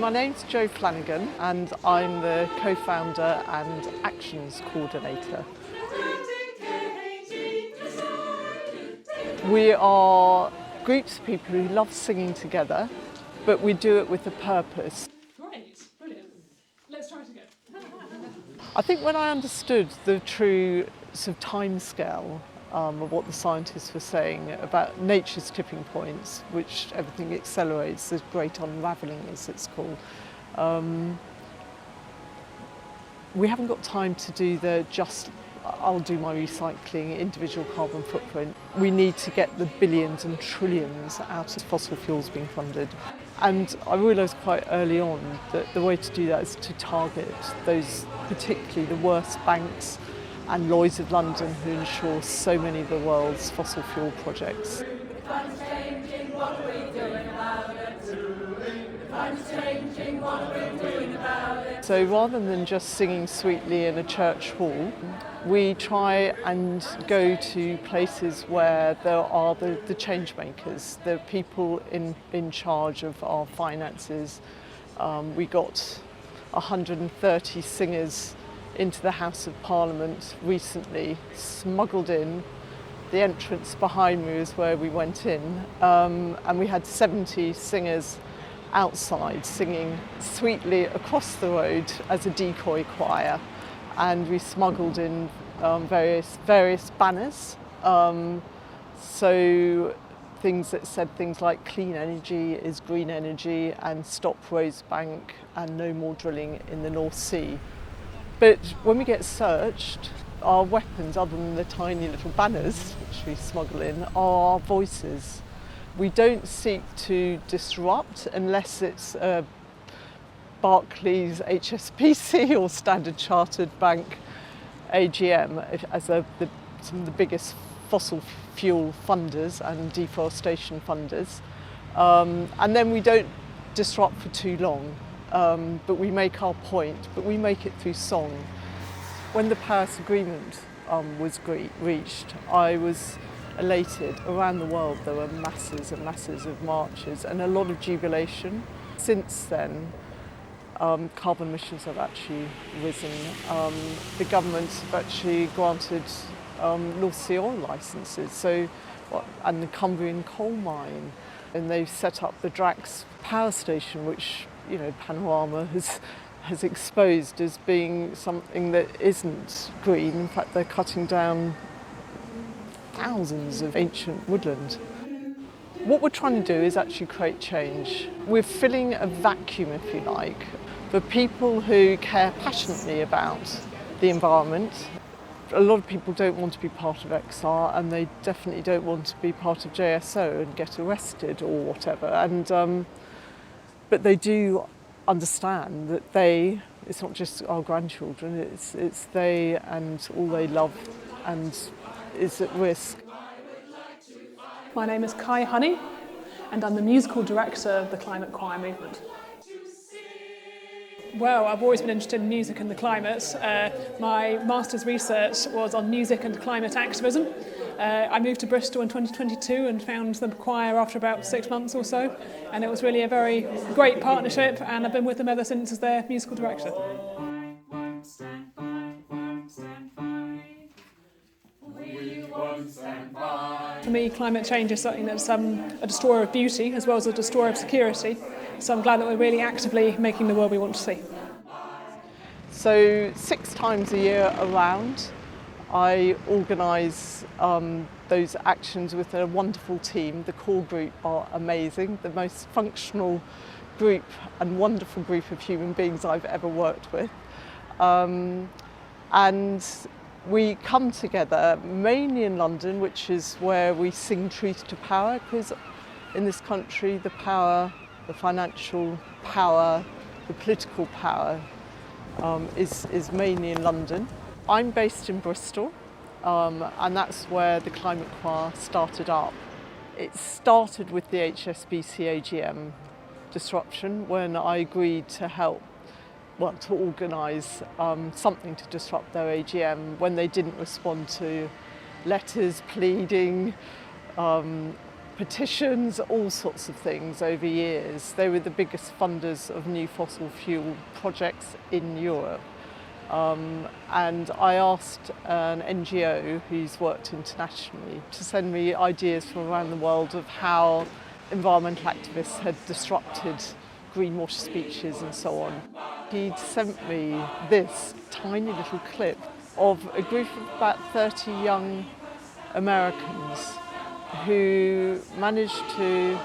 My name's Jo Flanagan and I'm the co-founder and actions coordinator. We are groups of people who love singing together, but we do it with a purpose. Great, brilliant. Let's try it again. I think when I understood the true sort of timescale of what the scientists were saying about nature's tipping points, which everything accelerates, the great unravelling as it's called, we haven't got time to do I'll do my recycling, individual carbon footprint. We need to get the billions and trillions out of fossil fuels being funded. And I realised quite early on that the way to do that is to target those, particularly the worst banks and Lloyd's of London, who insure so many of the world's fossil fuel projects. So rather than just singing sweetly in a church hall, we try and go to places where there are the change makers, the people in charge of our finances. We got 130 singers into the House of Parliament recently, smuggled in. The entrance behind me is where we went in, and we had 70 singers outside singing sweetly across the road as a decoy choir, and we smuggled in various banners, so things that said things like clean energy is green energy and stop Rosebank and no more drilling in the North Sea. But when we get searched, our weapons, other than the tiny little banners which we smuggle in, are our voices. We don't seek to disrupt unless it's Barclays, HSBC or Standard Chartered Bank AGM as some of the biggest fossil fuel funders and deforestation funders. And then we don't disrupt for too long, but we make our point, but we make it through song. When the Paris Agreement was reached, I was elated. Around the world there were masses and masses of marches and a lot of jubilation. Since then, carbon emissions have actually risen. The governments have actually granted North Sea oil licences, and the Cumbrian coal mine, and they've set up the Drax power station, which Panorama has exposed as being something that isn't green. In fact, they're cutting down thousands of ancient woodland. What we're trying to do is actually create change. We're filling a vacuum, if you like, for people who care passionately about the environment. A lot of people don't want to be part of XR, and they definitely don't want to be part of JSO and get arrested or whatever. But they do understand that it's not just our grandchildren, it's they and all they love and is at risk. My name is Kai Honey, and I'm the musical director of the Climate Choir movement. Well, I've always been interested in music and the climate. My master's research was on music and climate activism. I moved to Bristol in 2022 and found the choir after about 6 months or so, and it was really a very great partnership, and I've been with them ever since as their musical director. For me, climate change is something that's a destroyer of beauty as well as a destroyer of security. So I'm glad that we're really actively making the world we want to see. So 6 times a year around, I organise those actions with a wonderful team. The core group are amazing, the most functional group and wonderful group of human beings I've ever worked with. And we come together mainly in London, which is where we sing truth to power, because in this country the power, the financial power, the political power is mainly in London. I'm based in Bristol, and that's where the Climate Choir started up. It started with the HSBC AGM disruption when I agreed to to organise something to disrupt their AGM when they didn't respond to letters pleading, petitions, all sorts of things over years. They were the biggest funders of new fossil fuel projects in Europe. And I asked an NGO who's worked internationally to send me ideas from around the world of how environmental activists had disrupted greenwash speeches and so on. He'd sent me this tiny little clip of a group of about 30 young Americans who managed to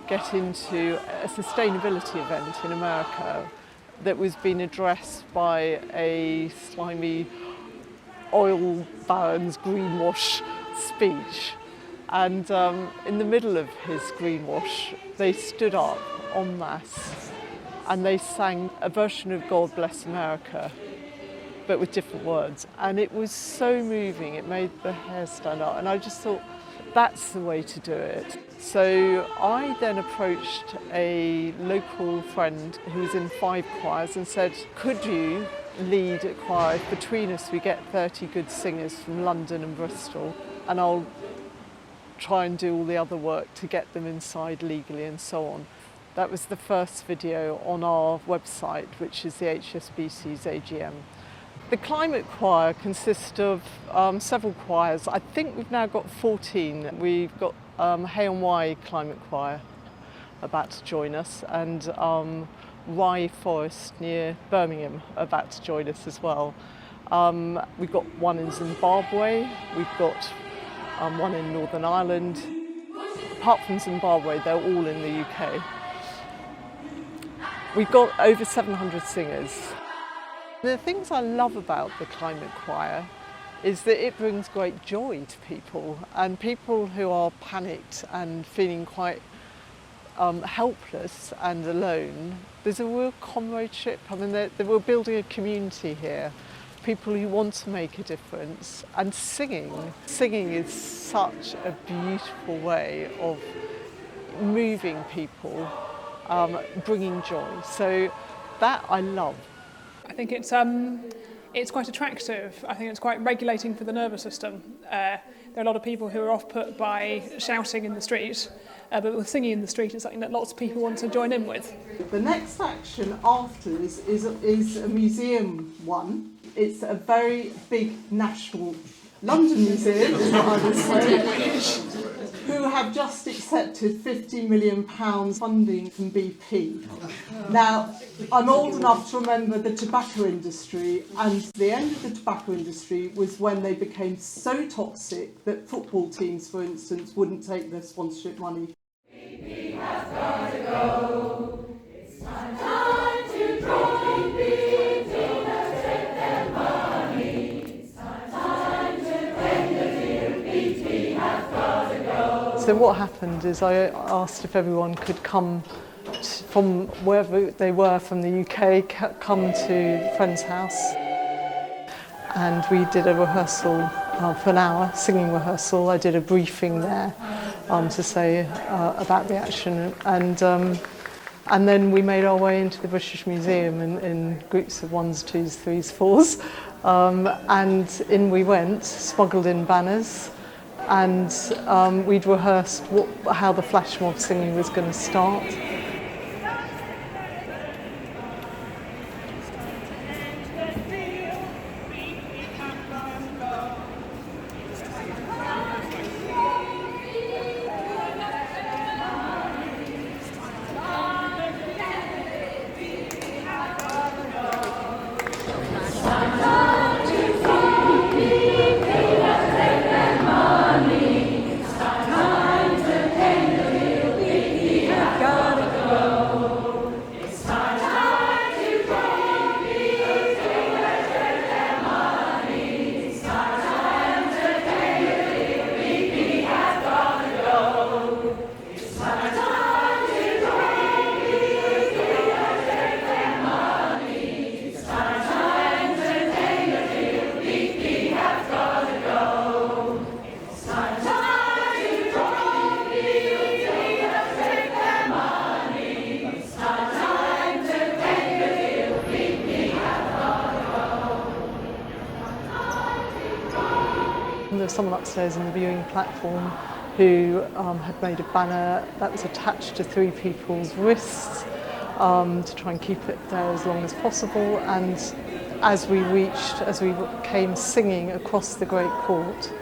get into a sustainability event in America that was being addressed by a slimy oil baron's greenwash speech. And in the middle of his greenwash, they stood up en masse and they sang a version of God Bless America, but with different words. And it was so moving, it made the hair stand up. And I just thought, that's the way to do it. So I then approached a local friend who was in 5 choirs and said, could you lead a choir? If between us we get 30 good singers from London and Bristol, and I'll try and do all the other work to get them inside legally and so on. That was the first video on our website, which is the HSBC's AGM. The climate choir consists of several choirs. I think we've now got 14. We've got Hay on Wye Climate Choir about to join us, and Rye Forest near Birmingham about to join us as well. We've got one in Zimbabwe, we've got one in Northern Ireland. Apart from Zimbabwe, they're all in the UK. We've got over 700 singers. The things I love about the climate choir is that it brings great joy to people, and people who are panicked and feeling quite helpless and alone. There's a real comradeship. I mean, we're building a community here, people who want to make a difference, and singing is such a beautiful way of moving people, bringing joy. So that I love. I think it's quite attractive. I think it's quite regulating for the nervous system. There are a lot of people who are off-put by shouting in the street, but with singing in the street is something that lots of people want to join in with. The next action after is a museum one. It's a very big national London museum, is what I would say, who have just accepted £50 million funding from BP. Now, I'm old enough to remember the tobacco industry, and the end of the tobacco industry was when they became so toxic that football teams, for instance, wouldn't take their sponsorship money. BP has got to go. It's time to join BP. Let's take their money. It's time to pay the deal. BP has got to go. So what happened is I asked if everyone could come from wherever they were from the UK, come to Friend's house. And we did a rehearsal for an hour, singing rehearsal. I did a briefing there to say about the action. And then we made our way into the British Museum in groups of 1s, 2s, 3s, 4s. And in we went, smuggled in banners. And we'd rehearsed how the flash mob singing was going to start. There's someone upstairs in the viewing platform who had made a banner that was attached to 3 people's wrists to try and keep it there as long as possible. And as we came singing across the Great Court,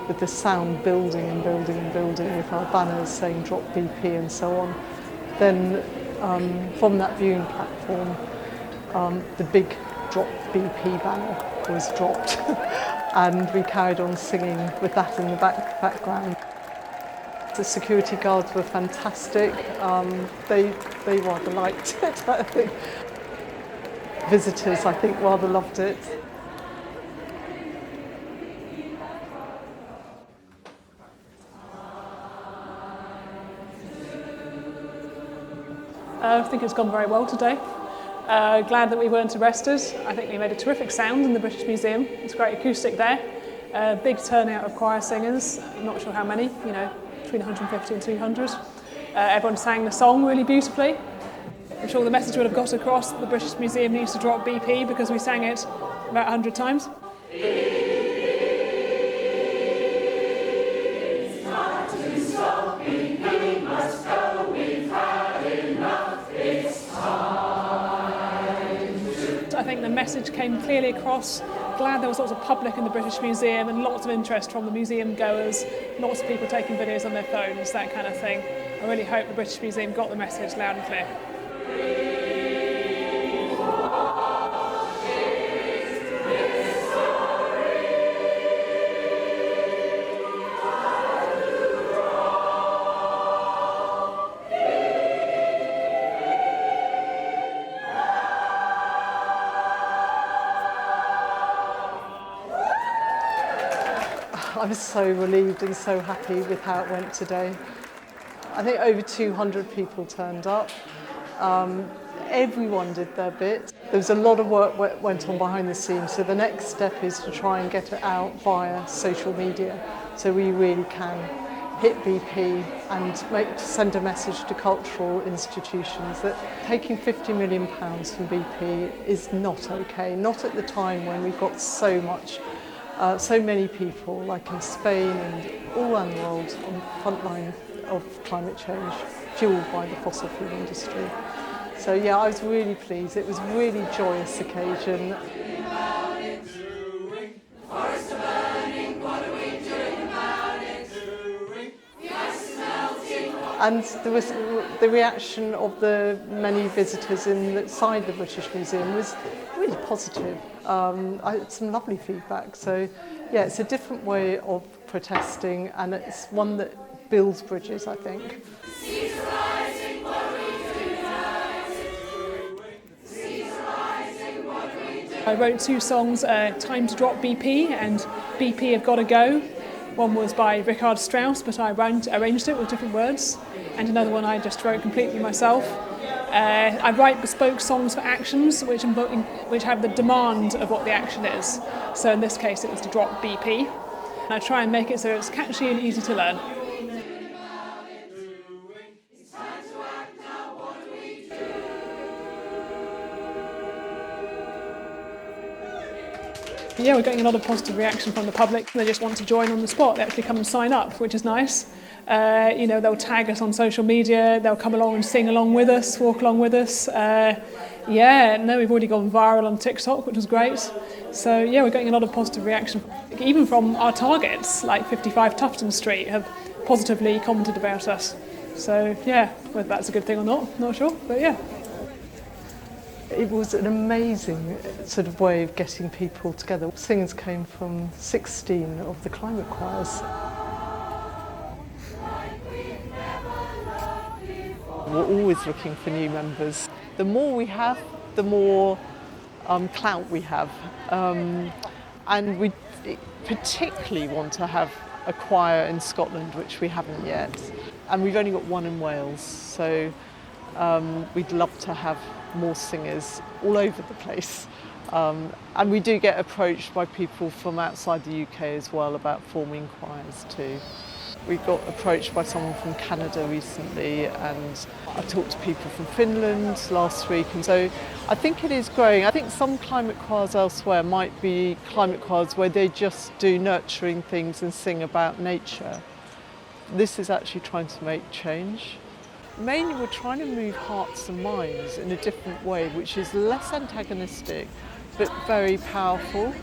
with the sound building and building and building, with our banners saying "Drop BP" and so on, then from that viewing platform, the big "Drop BP" banner was dropped, and we carried on singing with that in the background. The security guards were fantastic. They rather liked it, I think. Visitors, I think, rather loved it. I think it's gone very well today. Glad that we weren't arrested. I think we made a terrific sound in the British Museum. It's great acoustic there. Big turnout of choir singers. I'm not sure how many, between 150 and 200. Everyone sang the song really beautifully. I'm sure the message would have got across that the British Museum needs to drop BP because we sang it about 100 times. I think the message came clearly across. Glad there was lots of public in the British Museum and lots of interest from the museum goers, lots of people taking videos on their phones, that kind of thing. I really hope the British Museum got the message loud and clear. I was so relieved and so happy with how it went today. I think over 200 people turned up. Everyone did their bit. There was a lot of work went on behind the scenes, so the next step is to try and get it out via social media, so we really can hit BP and send a message to cultural institutions that taking £50 million from BP is not okay, not at the time when we've got so many people, like in Spain and all around the world, on the front line of climate change, fueled by the fossil fuel industry. So yeah, I was really pleased. It was a really joyous occasion. And there was the reaction of the many visitors inside the British Museum was really positive. I had some lovely feedback. So yeah, it's a different way of protesting, and it's one that builds bridges, I think. I wrote 2 songs, Time to Drop BP and BP Have Gotta Go. One was by Richard Strauss, but I arranged it with different words, and another one I just wrote completely myself. I write bespoke songs for actions which have the demand of what the action is. So in this case it was to drop BP. And I try and make it so it's catchy and easy to learn. Yeah, we're getting a lot of positive reaction from the public. They just want to join on the spot. They actually come and sign up, which is nice. They'll tag us on social media. They'll come along and sing along with us, walk along with us. We've already gone viral on TikTok, which was great. So yeah, we're getting a lot of positive reaction. Even from our targets, like 55 Tufton Street, have positively commented about us. So yeah, whether that's a good thing or not sure, but yeah. It was an amazing sort of way of getting people together. Singers came from 16 of the climate choirs. We're always looking for new members. The more we have, the more clout we have. And we particularly want to have a choir in Scotland, which we haven't yet. And we've only got one in Wales, so we'd love to have more singers all over the place. And we do get approached by people from outside the UK as well about forming choirs too. We got approached by someone from Canada recently, and I talked to people from Finland last week, and so I think it is growing. I think some climate choirs elsewhere might be climate choirs where they just do nurturing things and sing about nature. This is actually trying to make change. Mainly we're trying to move hearts and minds in a different way, which is less antagonistic but very powerful.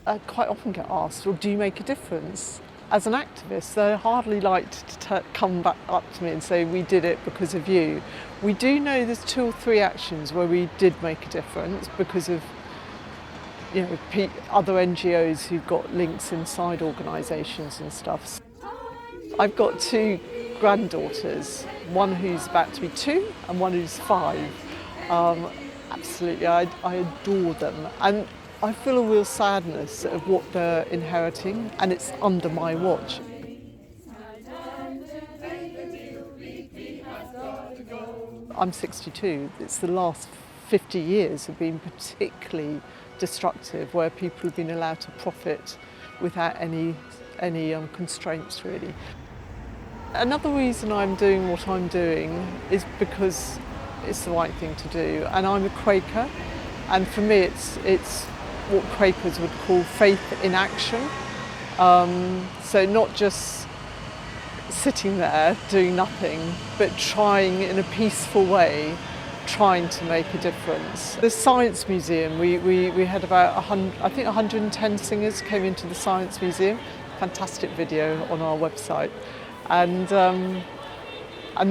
I quite often get asked, well, do you make a difference? As an activist, they hardly like to come back up to me and say, we did it because of you. We do know there's 2 or 3 actions where we did make a difference because of other NGOs who've got links inside organisations and stuff. I've got 2 granddaughters, one who's about to be 2 and one who's 5. Absolutely, I adore them. And I feel a real sadness of what they're inheriting, and it's under my watch. I'm 62. It's the last 50 years have been particularly destructive, where people have been allowed to profit without any constraints, really. Another reason I'm doing what I'm doing is because it's the right thing to do, and I'm a Quaker, and for me it's what Quakers would call faith in action. So not just sitting there doing nothing, but trying in a peaceful way, trying to make a difference. The Science Museum, we had about 110 singers came into the Science Museum. Fantastic video on our website, and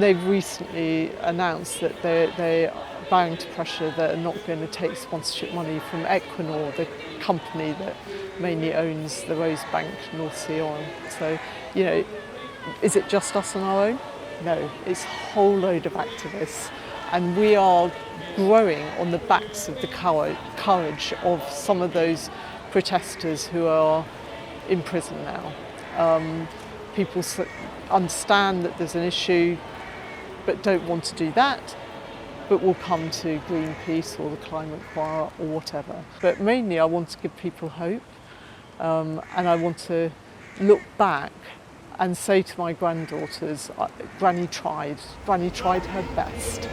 they've recently announced that they bowing to pressure, that are not going to take sponsorship money from Equinor, the company that mainly owns the Rosebank North Sea oil. So, is it just us on our own? No, it's a whole load of activists, and we are growing on the backs of the courage of some of those protesters who are in prison now. People understand that there's an issue but don't want to do that, but will come to Greenpeace or the Climate Choir or whatever. But mainly I want to give people hope, and I want to look back and say to my granddaughters, Granny tried her best.